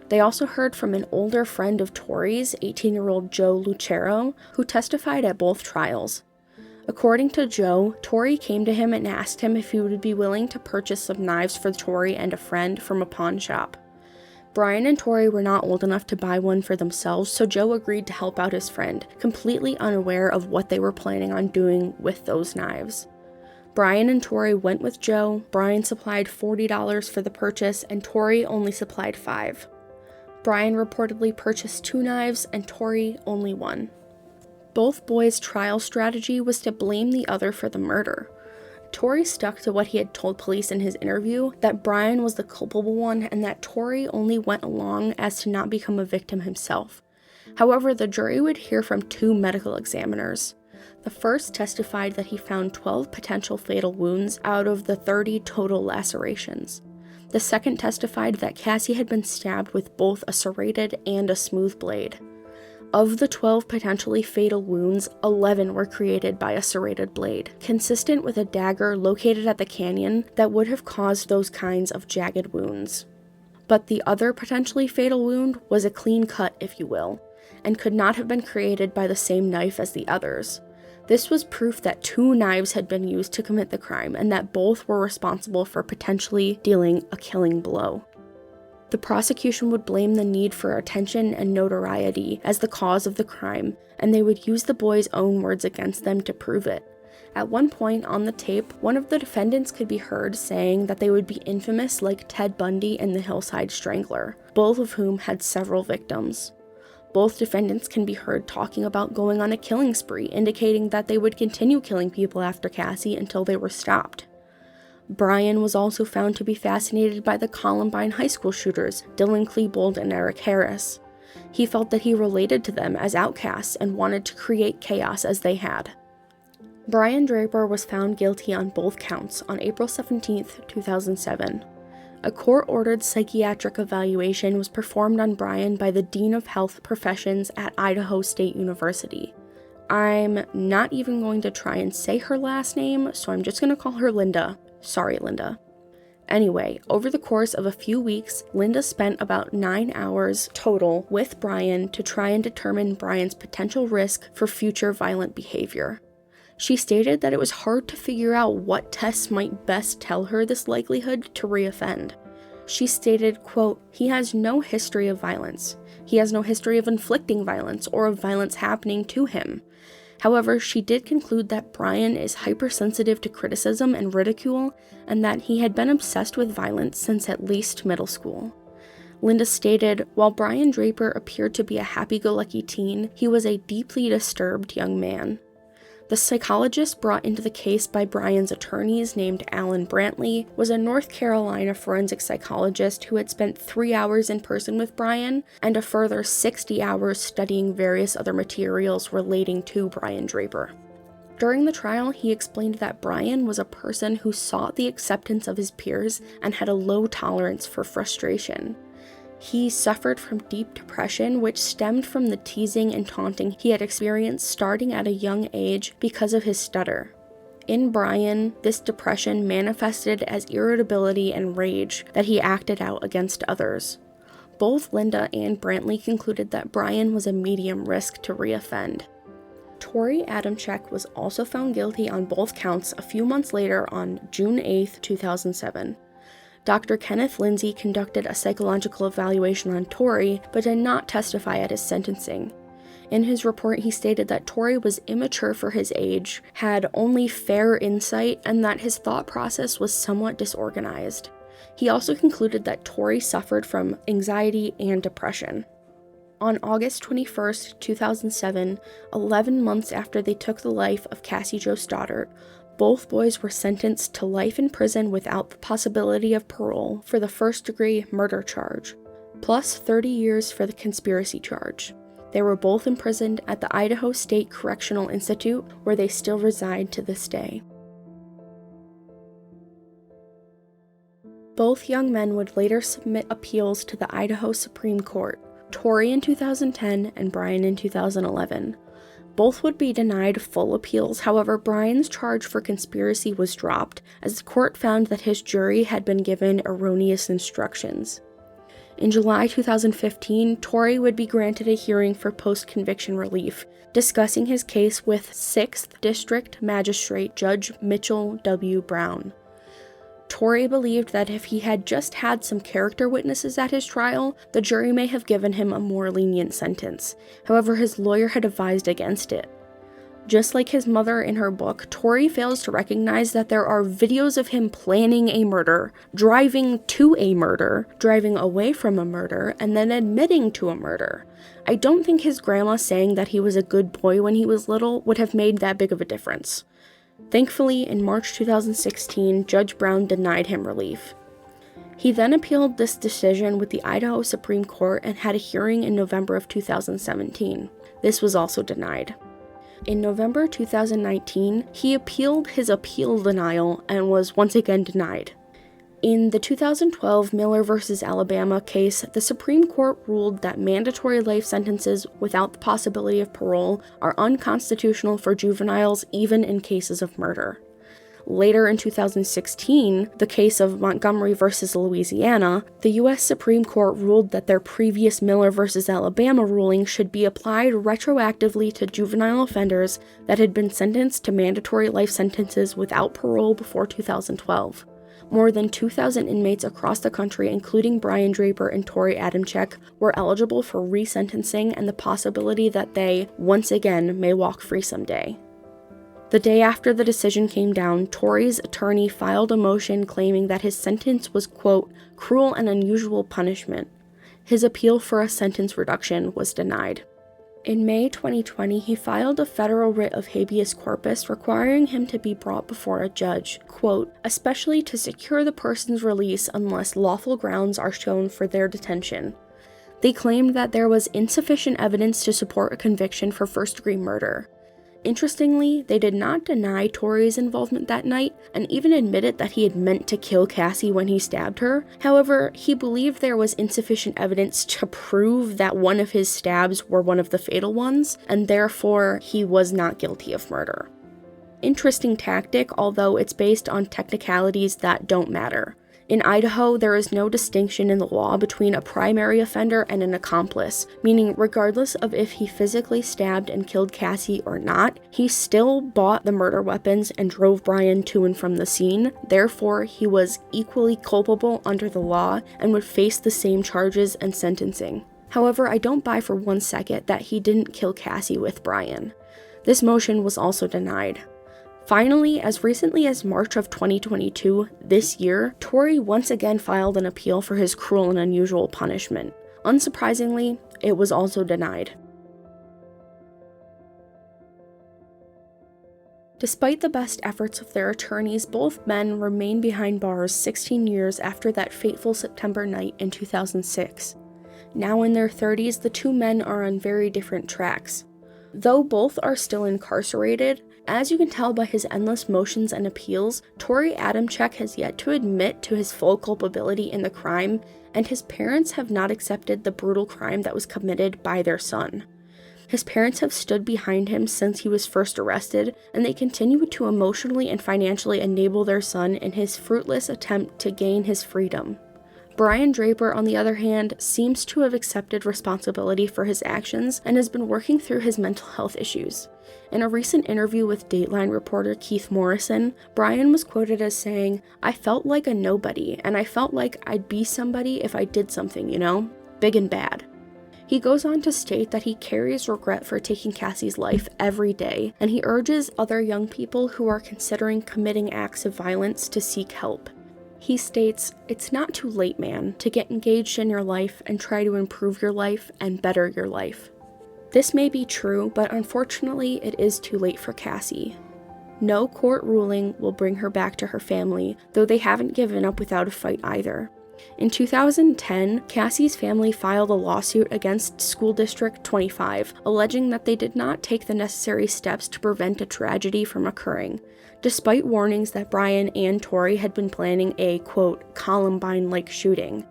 They also heard from an older friend of Tori's, 18-year-old Joe Lucero, who testified at both trials. According to Joe, Tori came to him and asked him if he would be willing to purchase some knives for Tori and a friend from a pawn shop. Brian and Tori were not old enough to buy one for themselves, so Joe agreed to help out his friend, completely unaware of what they were planning on doing with those knives. Brian and Tori went with Joe. Brian supplied $40 for the purchase, and Tori only supplied $5. Brian reportedly purchased 2 knives, and Tori only 1. Both boys' trial strategy was to blame the other for the murder. Tori stuck to what he had told police in his interview, that Brian was the culpable one and that Tori only went along as to not become a victim himself. However, the jury would hear from 2 medical examiners. The first testified that he found 12 potential fatal wounds out of the 30 total lacerations. The second testified that Cassie had been stabbed with both a serrated and a smooth blade. Of the 12 potentially fatal wounds, 11 were created by a serrated blade, consistent with a dagger located at the canyon that would have caused those kinds of jagged wounds. But the other potentially fatal wound was a clean cut, if you will, and could not have been created by the same knife as the others. This was proof that 2 knives had been used to commit the crime and that both were responsible for potentially dealing a killing blow. The prosecution would blame the need for attention and notoriety as the cause of the crime, and they would use the boys' own words against them to prove it. At one point on the tape, one of the defendants could be heard saying that they would be infamous like Ted Bundy and the Hillside Strangler, both of whom had several victims. Both defendants can be heard talking about going on a killing spree, indicating that they would continue killing people after Cassie until they were stopped. Brian was also found to be fascinated by the Columbine high school shooters, Dylan Klebold and Eric Harris. He felt that he related to them as outcasts and wanted to create chaos as they had. Brian Draper was found guilty on both counts on April 17, 2007. A court-ordered psychiatric evaluation was performed on Brian by the Dean of Health Professions at Idaho State University. I'm not even going to try and say her last name, so I'm just going to call her Linda. Sorry, Linda. Anyway, over the course of a few weeks, Linda spent about 9 hours total with Brian to try and determine Brian's potential risk for future violent behavior. She stated that it was hard to figure out what tests might best tell her this likelihood to reoffend. She stated, quote, "He has no history of violence. He has no history of inflicting violence or of violence happening to him." However, she did conclude that Brian is hypersensitive to criticism and ridicule, and that he had been obsessed with violence since at least middle school. Linda stated, "While Brian Draper appeared to be a happy-go-lucky teen, he was a deeply disturbed young man." The psychologist brought into the case by Brian's attorneys, named Alan Brantley, was a North Carolina forensic psychologist who had spent 3 hours in person with Brian and a further 60 hours studying various other materials relating to Brian Draper. During the trial, he explained that Brian was a person who sought the acceptance of his peers and had a low tolerance for frustration. He suffered from deep depression, which stemmed from the teasing and taunting he had experienced starting at a young age because of his stutter. In Brian, this depression manifested as irritability and rage that he acted out against others. Both Linda and Brantley concluded that Brian was a medium risk to reoffend. Tori Adamcik was also found guilty on both counts a few months later on June 8, 2007. Dr. Kenneth Lindsay conducted a psychological evaluation on Tori, but did not testify at his sentencing. In his report, he stated that Tori was immature for his age, had only fair insight, and that his thought process was somewhat disorganized. He also concluded that Tori suffered from anxiety and depression. On August 21, 2007, 11 months after they took the life of Cassie Jo Stoddart, both boys were sentenced to life in prison without the possibility of parole for the first-degree murder charge, plus 30 years for the conspiracy charge. They were both imprisoned at the Idaho State Correctional Institute, where they still reside to this day. Both young men would later submit appeals to the Idaho Supreme Court, Tori in 2010 and Brian in 2011. Both would be denied full appeals, however, Brian's charge for conspiracy was dropped, as the court found that his jury had been given erroneous instructions. In July 2015, Tori would be granted a hearing for post-conviction relief, discussing his case with 6th District Magistrate Judge Mitchell W. Brown. Tori believed that if he had just had some character witnesses at his trial, the jury may have given him a more lenient sentence. However, his lawyer had advised against it. Just like his mother in her book, Tori fails to recognize that there are videos of him planning a murder, driving to a murder, driving away from a murder, and then admitting to a murder. I don't think his grandma saying that he was a good boy when he was little would have made that big of a difference. Thankfully, in March 2016, Judge Brown denied him relief. He then appealed this decision with the Idaho Supreme Court and had a hearing in November of 2017. This was also denied. In November 2019, he appealed his appeal denial and was once again denied. In the 2012 Miller v. Alabama case, the Supreme Court ruled that mandatory life sentences without the possibility of parole are unconstitutional for juveniles even in cases of murder. Later in 2016, the case of Montgomery v. Louisiana, the U.S. Supreme Court ruled that their previous Miller v. Alabama ruling should be applied retroactively to juvenile offenders that had been sentenced to mandatory life sentences without parole before 2012. More than 2,000 inmates across the country, including Brian Draper and Torey Adamcik, were eligible for resentencing and the possibility that they, once again, may walk free someday. The day after the decision came down, Tori's attorney filed a motion claiming that his sentence was, quote, cruel and unusual punishment. His appeal for a sentence reduction was denied. In May 2020, he filed a federal writ of habeas corpus requiring him to be brought before a judge, quote, especially to secure the person's release unless lawful grounds are shown for their detention. They claimed that there was insufficient evidence to support a conviction for first-degree murder. Interestingly, they did not deny Tori's involvement that night and even admitted that he had meant to kill Cassie when he stabbed her. However, he believed there was insufficient evidence to prove that one of his stabs were one of the fatal ones, and therefore he was not guilty of murder. Interesting tactic, although it's based on technicalities that don't matter. In Idaho, there is no distinction in the law between a primary offender and an accomplice, meaning regardless of if he physically stabbed and killed Cassie or not, he still bought the murder weapons and drove Brian to and from the scene. Therefore, he was equally culpable under the law and would face the same charges and sentencing. However, I don't buy for 1 second that he didn't kill Cassie with Brian. This motion was also denied. Finally, as recently as March of 2022, this year, Tori once again filed an appeal for his cruel and unusual punishment. Unsurprisingly, it was also denied. Despite the best efforts of their attorneys, both men remain behind bars 16 years after that fateful September night in 2006. Now in their 30s, the two men are on very different tracks. Though both are still incarcerated, As you can tell by his endless motions and appeals, Tori Adamcik has yet to admit to his full culpability in the crime, and his parents have not accepted the brutal crime that was committed by their son. His parents have stood behind him since he was first arrested, and they continue to emotionally and financially enable their son in his fruitless attempt to gain his freedom. Brian Draper, on the other hand, seems to have accepted responsibility for his actions and has been working through his mental health issues. In a recent interview with Dateline reporter Keith Morrison, Brian was quoted as saying, "I felt like a nobody, and I felt like I'd be somebody if I did something, big and bad." He goes on to state that he carries regret for taking Cassie's life every day, and he urges other young people who are considering committing acts of violence to seek help. He states, "It's not too late, man, to get engaged in your life and try to improve your life and better your life." This may be true, but unfortunately it is too late for Cassie. No court ruling will bring her back to her family, though they haven't given up without a fight either. In 2010, Cassie's family filed a lawsuit against School District 25, alleging that they did not take the necessary steps to prevent a tragedy from occurring, despite warnings that Brian and Tori had been planning a, quote, Columbine-like shooting.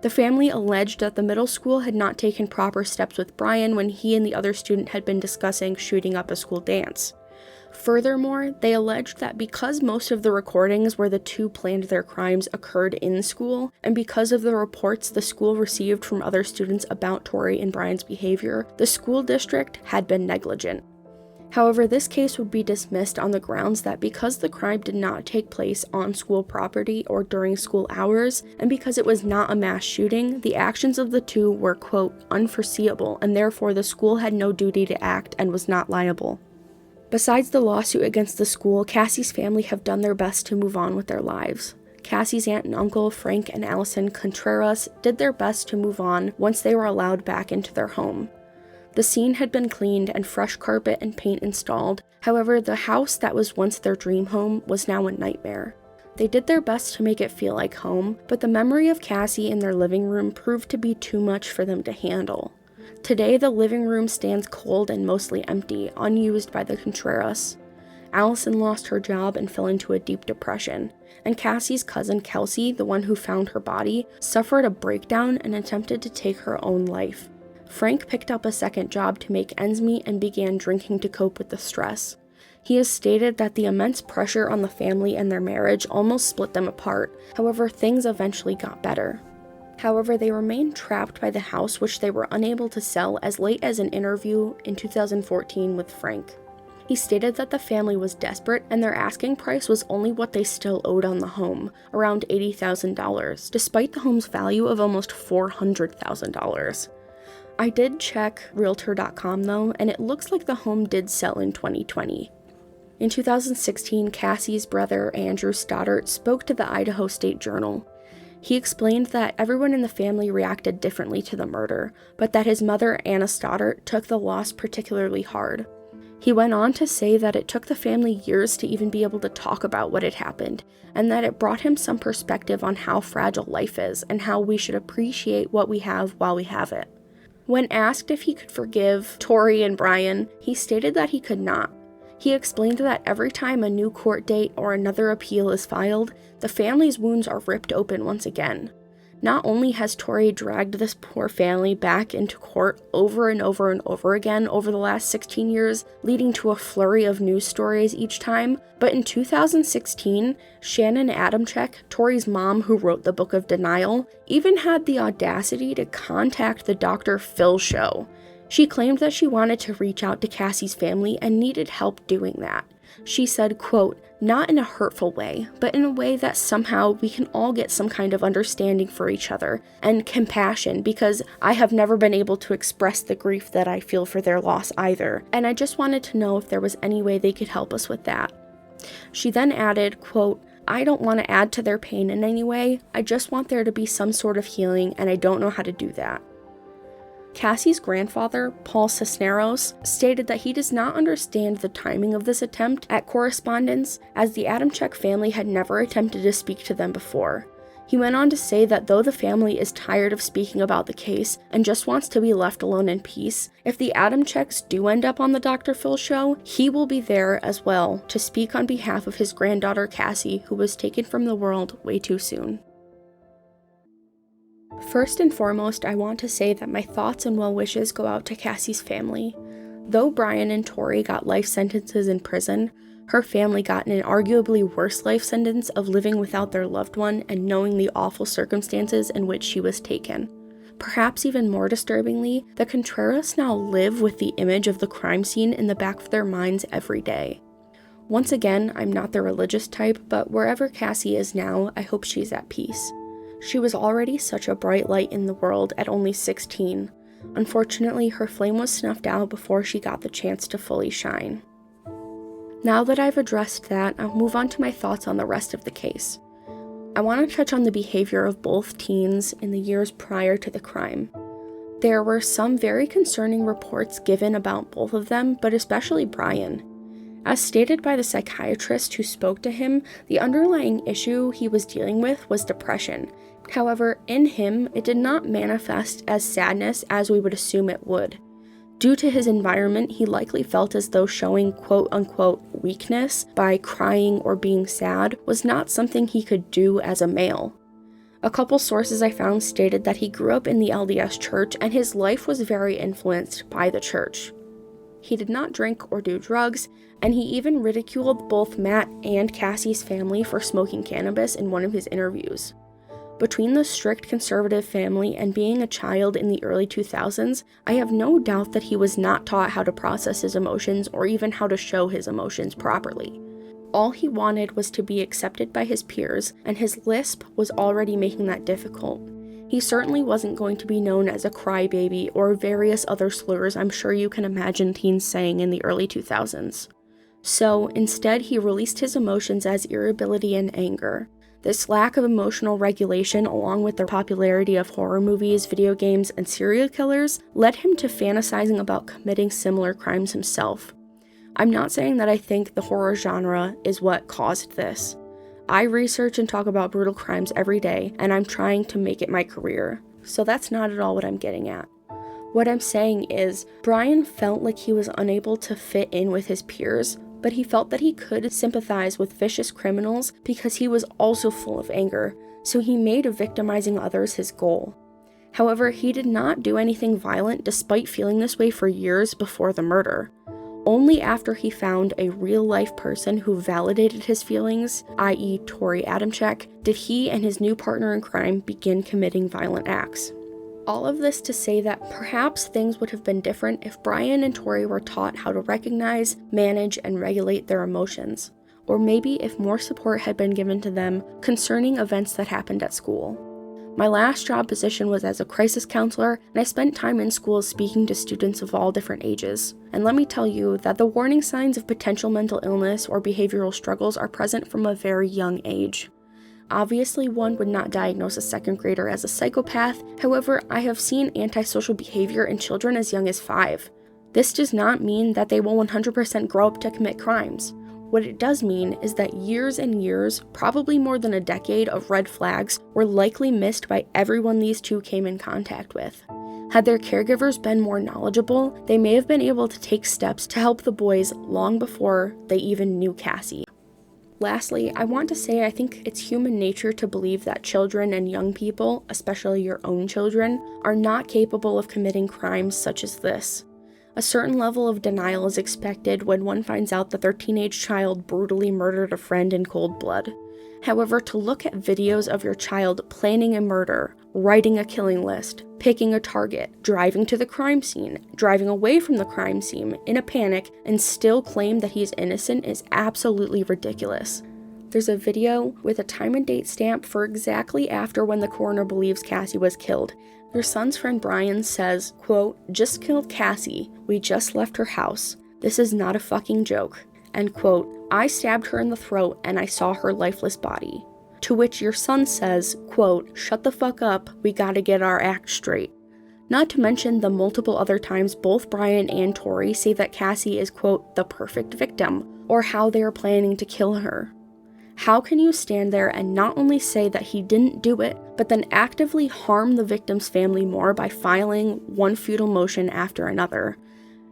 The family alleged that the middle school had not taken proper steps with Brian when he and the other student had been discussing shooting up a school dance. Furthermore, they alleged that because most of the recordings where the two planned their crimes occurred in school, and because of the reports the school received from other students about Tori and Brian's behavior, the school district had been negligent. However, this case would be dismissed on the grounds that because the crime did not take place on school property or during school hours, and because it was not a mass shooting, the actions of the two were, quote, unforeseeable, and therefore the school had no duty to act and was not liable. Besides the lawsuit against the school, Cassie's family have done their best to move on with their lives. Cassie's aunt and uncle, Frank and Allison Contreras, did their best to move on once they were allowed back into their home. The scene had been cleaned and fresh carpet and paint installed. However, the house that was once their dream home was now a nightmare. They did their best to make it feel like home, but the memory of Cassie in their living room proved to be too much for them to handle. Today, the living room stands cold and mostly empty, unused by the Contreras. Allison lost her job and fell into a deep depression, and Cassie's cousin Kelsey, the one who found her body, suffered a breakdown and attempted to take her own life. Frank picked up a second job to make ends meet and began drinking to cope with the stress. He has stated that the immense pressure on the family and their marriage almost split them apart. However, things eventually got better. However, they remained trapped by the house, which they were unable to sell as late as an interview in 2014 with Frank. He stated that the family was desperate and their asking price was only what they still owed on the home, around $80,000, despite the home's value of almost $400,000. I did check Realtor.com though, and it looks like the home did sell in 2020. In 2016, Cassie's brother, Andrew Stoddart, spoke to the Idaho State Journal. He explained that everyone in the family reacted differently to the murder, but that his mother, Anna Stoddart, took the loss particularly hard. He went on to say that it took the family years to even be able to talk about what had happened, and that it brought him some perspective on how fragile life is and how we should appreciate what we have while we have it. When asked if he could forgive Tori and Brian, he stated that he could not. He explained that every time a new court date or another appeal is filed, the family's wounds are ripped open once again. Not only has Tori dragged this poor family back into court over and over and over again over the last 16 years, leading to a flurry of news stories each time, but in 2016, Shannon Adamcik, Tori's mom who wrote the Book of Denial, even had the audacity to contact the Dr. Phil show. She claimed that she wanted to reach out to Cassie's family and needed help doing that. She said, quote, "Not in a hurtful way, but in a way that somehow we can all get some kind of understanding for each other and compassion, because I have never been able to express the grief that I feel for their loss either, and I just wanted to know if there was any way they could help us with that." She then added, quote, "I don't want to add to their pain in any way, I just want there to be some sort of healing, and I don't know how to do that." Cassie's grandfather, Paul Cisneros, stated that he does not understand the timing of this attempt at correspondence, as the Adamcik family had never attempted to speak to them before. He went on to say that though the family is tired of speaking about the case and just wants to be left alone in peace, if the Adamciks do end up on the Dr. Phil show, he will be there as well to speak on behalf of his granddaughter Cassie, who was taken from the world way too soon. First and foremost, I want to say that my thoughts and well wishes go out to Cassie's family. Though Brian and Tori got life sentences in prison, her family got an arguably worse life sentence of living without their loved one and knowing the awful circumstances in which she was taken. Perhaps even more disturbingly, the Contreras now live with the image of the crime scene in the back of their minds every day. Once again, I'm not the religious type, but wherever Cassie is now, I hope she's at peace. She was already such a bright light in the world at only 16. Unfortunately, her flame was snuffed out before she got the chance to fully shine. Now that I've addressed that, I'll move on to my thoughts on the rest of the case. I want to touch on the behavior of both teens in the years prior to the crime. There were some very concerning reports given about both of them, but especially Brian. As stated by the psychiatrist who spoke to him, the underlying issue he was dealing with was depression. However, in him, it did not manifest as sadness as we would assume it would. Due to his environment, he likely felt as though showing quote-unquote weakness by crying or being sad was not something he could do as a male. A couple sources I found stated that he grew up in the LDS church and his life was very influenced by the church. He did not drink or do drugs, and he even ridiculed both Matt and Cassie's family for smoking cannabis in one of his interviews. Between the strict conservative family and being a child in the early 2000s, I have no doubt that he was not taught how to process his emotions or even how to show his emotions properly. All he wanted was to be accepted by his peers, and his lisp was already making that difficult. He certainly wasn't going to be known as a crybaby or various other slurs I'm sure you can imagine teens saying in the early 2000s. So, instead, he released his emotions as irritability and anger. This lack of emotional regulation, along with the popularity of horror movies, video games, and serial killers, led him to fantasizing about committing similar crimes himself. I'm not saying that I think the horror genre is what caused this. I research and talk about brutal crimes every day, and I'm trying to make it my career. So that's not at all what I'm getting at. What I'm saying is, Brian felt like he was unable to fit in with his peers, but he felt that he could sympathize with vicious criminals because he was also full of anger, so he made victimizing others his goal. However, he did not do anything violent despite feeling this way for years before the murder. Only after he found a real-life person who validated his feelings, i.e. Tori Adamcik, did he and his new partner in crime begin committing violent acts. All of this to say that perhaps things would have been different if Brian and Tori were taught how to recognize, manage, and regulate their emotions, or maybe if more support had been given to them concerning events that happened at school. My last job position was as a crisis counselor, and I spent time in schools speaking to students of all different ages. And let me tell you that the warning signs of potential mental illness or behavioral struggles are present from a very young age. Obviously, one would not diagnose a second grader as a psychopath. However, I have seen antisocial behavior in children as young as 5. This does not mean that they will 100% grow up to commit crimes. What it does mean is that years and years, probably more than a decade of red flags, were likely missed by everyone these two came in contact with. Had their caregivers been more knowledgeable, they may have been able to take steps to help the boys long before they even knew Cassie. Lastly, I want to say I think it's human nature to believe that children and young people, especially your own children, are not capable of committing crimes such as this. A certain level of denial is expected when one finds out that their teenage child brutally murdered a friend in cold blood. However, to look at videos of your child planning a murder, writing a killing list, picking a target, driving to the crime scene, driving away from the crime scene in a panic, and still claim that he's innocent is absolutely ridiculous. There's a video with a time and date stamp for exactly after when the coroner believes Cassie was killed. Your son's friend Brian says, quote, "Just killed Cassie. We just left her house. This is not a fucking joke." End quote. "I stabbed her in the throat and I saw her lifeless body." To which your son says, quote, "Shut the fuck up, we gotta get our act straight." Not to mention the multiple other times both Brian and Tori say that Cassie is, quote, "the perfect victim," or how they are planning to kill her. How can you stand there and not only say that he didn't do it, but then actively harm the victim's family more by filing one futile motion after another?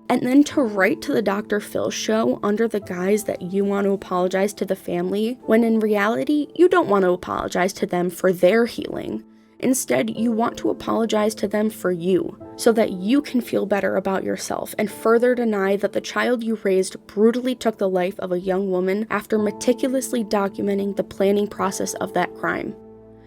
And then to write to the Dr. Phil show under the guise that you want to apologize to the family, when in reality, you don't want to apologize to them for their healing. Instead, you want to apologize to them for you, so that you can feel better about yourself and further deny that the child you raised brutally took the life of a young woman after meticulously documenting the planning process of that crime.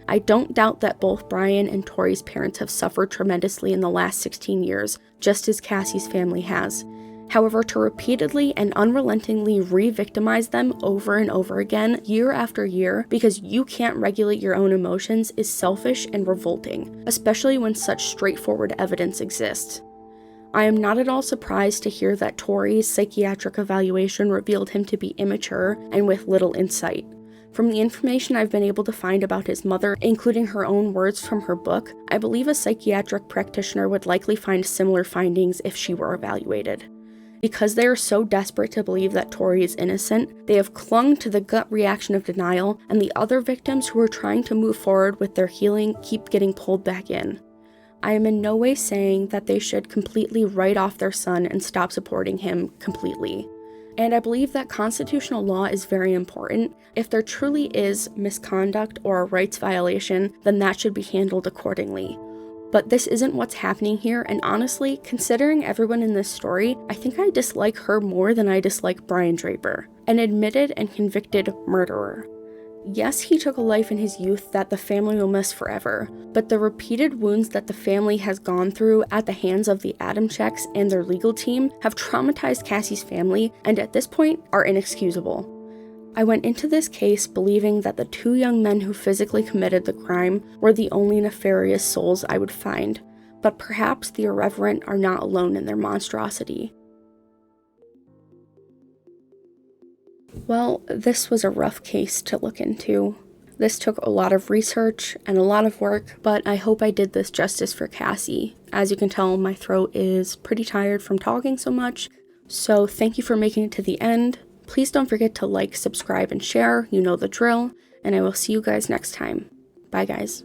I don't doubt that both Brian and Tori's parents have suffered tremendously in the last 16 years, just as Cassie's family has. However, to repeatedly and unrelentingly re-victimize them over and over again, year after year, because you can't regulate your own emotions is selfish and revolting, especially when such straightforward evidence exists. I am not at all surprised to hear that Tori's psychiatric evaluation revealed him to be immature and with little insight. From the information I've been able to find about his mother, including her own words from her book, I believe a psychiatric practitioner would likely find similar findings if she were evaluated. Because they are so desperate to believe that Tori is innocent, they have clung to the gut reaction of denial, and the other victims who are trying to move forward with their healing keep getting pulled back in. I am in no way saying that they should completely write off their son and stop supporting him completely. And I believe that constitutional law is very important. If there truly is misconduct or a rights violation, then that should be handled accordingly. But this isn't what's happening here, and honestly, considering everyone in this story, I think I dislike her more than I dislike Brian Draper, an admitted and convicted murderer. Yes, he took a life in his youth that the family will miss forever, but the repeated wounds that the family has gone through at the hands of the Adamciks and their legal team have traumatized Cassie's family and at this point are inexcusable. I went into this case believing that the two young men who physically committed the crime were the only nefarious souls I would find, but perhaps the Irreverent are not alone in their monstrosity. Well, this was a rough case to look into. This took a lot of research and a lot of work, but I hope I did this justice for Cassie. As you can tell, my throat is pretty tired from talking so much, so thank you for making it to the end. Please don't forget to like, subscribe, and share, you know the drill, and I will see you guys next time. Bye guys.